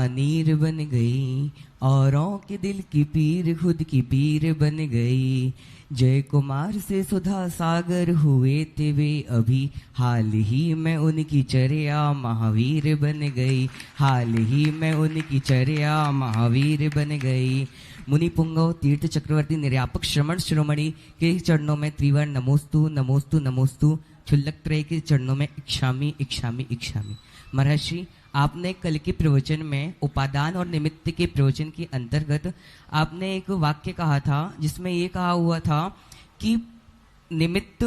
नीर बन गई, औरों के दिल की पीर खुद की पीर बन गई। जय कुमार से सुधा सागर हुए थे वे अभी, हाल ही में उनकी चर्या महावीर बन गई। हाल ही में उनकी चर्या महावीर बन गई। मुनि पुंगव तीर्थ चक्रवर्ती निर्यापक श्रमण शिरोमणि के चरणों में त्रिवर नमोस्तु नमोस्तु नमोस्तु। क्षुल्लक त्रय के चरणों में इक्षामि इक्षामि इक्षामि। महर्षि, आपने कल के प्रवचन में उपादान और निमित्त के प्रवचन के अंतर्गत आपने एक वाक्य कहा था जिसमें ये कहा हुआ था कि निमित्त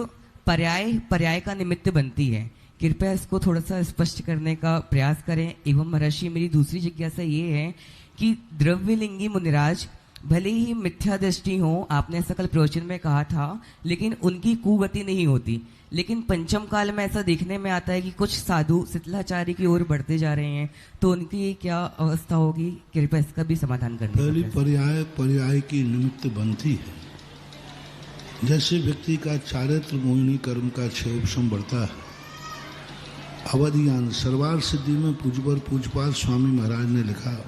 पर्याय का निमित्त बनती है। कृपया इसको थोड़ा सा स्पष्ट करने का प्रयास करें। एवं महर्षि, मेरी दूसरी जिज्ञासा ये है कि द्रव्यलिंगी मुनिराज भले ही मिथ्या दृष्टि हो, आपने ऐसा कल प्रवचन में कहा था, लेकिन उनकी कुगति नहीं होती। लेकिन पंचम काल में ऐसा देखने में आता है कि कुछ साधु शिथिलाचार्य की ओर बढ़ते जा रहे हैं, तो उनकी क्या अवस्था होगी? कृपया इसका भी समाधान करना। पहली पर्याय की निमित्त बनती है। जैसे व्यक्ति का चारित्र मोहिनी कर्म का क्षयोपशम बढ़ता है। अवधियान सर्वार सिद्धि में पूजवर पूजपाल स्वामी महाराज ने लिखा,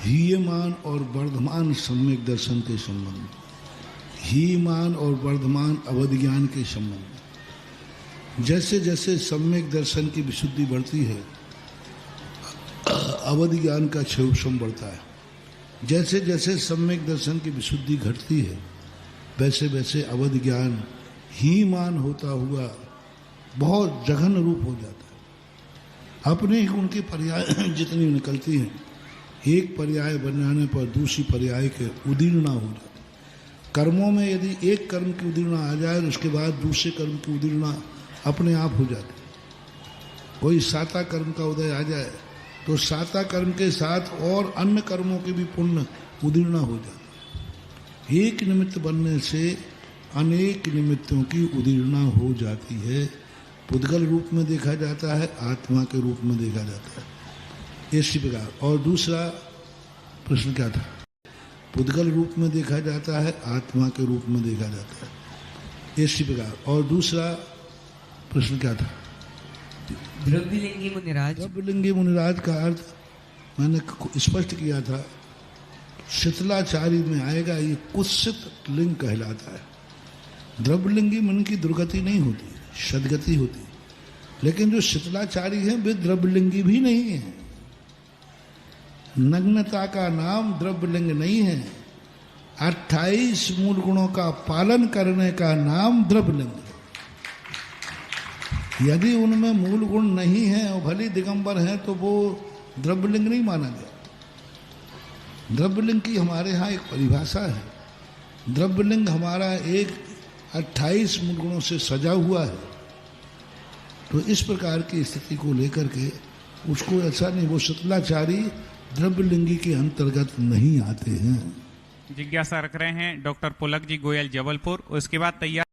हीयमान और वर्धमान सम्यक दर्शन के संबंध, हीयमान और वर्धमान अवधि ज्ञान के संबंध। जैसे जैसे सम्यक दर्शन की विशुद्धि बढ़ती है, अवधि ज्ञान का क्षयोपशम बढ़ता है। जैसे जैसे सम्यक दर्शन की विशुद्धि घटती है, वैसे वैसे अवधि ज्ञान हीयमान होता हुआ बहुत जघन रूप हो जाता है। अपने ही उनके पर्याय जितनी निकलती हैं, एक पर्याय बन जाने पर दूसरी पर्याय के उदीर्णा हो जाती। कर्मों में यदि एक कर्म की उदीर्णा आ जाए तो उसके बाद दूसरे कर्म की उदीर्णा अपने आप हो जाती। कोई साता कर्म का उदय आ जाए तो साता कर्म के साथ और अन्य कर्मों के भी पुण्य उदीर्णा हो जाती। एक निमित्त बनने से अनेक निमित्तों की उदीर्णा हो जाती है। पुद्गल रूप में देखा जाता है, आत्मा के रूप में देखा जाता है, इसी प्रकार। और दूसरा प्रश्न क्या था? पुद्गल रूप में देखा जाता है, आत्मा के रूप में देखा जाता है, इसी प्रकार। और दूसरा प्रश्न क्या था? द्रव्यलिंगी मुनिराज। द्रव्यलिंगी मुनिराज का अर्थ मैंने स्पष्ट किया था, शिथिलाचारी में आएगा। ये कुत्सित लिंग कहलाता है। द्रव्यलिंगी मन की दुर्गति नहीं होती, सदगति होती। लेकिन जो शिथिलाचारी है वे द्रव्यलिंगी भी नहीं है। नग्नता का नाम द्रव्यलिंग नहीं है। 28 मूल गुणों का पालन करने का नाम द्रव्यलिंग है। यदि उनमें मूल गुण नहीं है और भली दिगंबर है तो वो द्रव्यलिंग नहीं माना गया। द्रव्यलिंग की हमारे यहाँ एक परिभाषा है। द्रव्यलिंग हमारा एक 28 मूल गुणों से सजा हुआ है। तो इस प्रकार की स्थिति को लेकर के उसको ऐसा नहीं, वो शिथिलाचारी द्रव्यलिंगी के अंतर्गत नहीं आते हैं। जिज्ञासा रख रहे हैं डॉक्टर पुलक जी गोयल जबलपुर। उसके बाद तैयार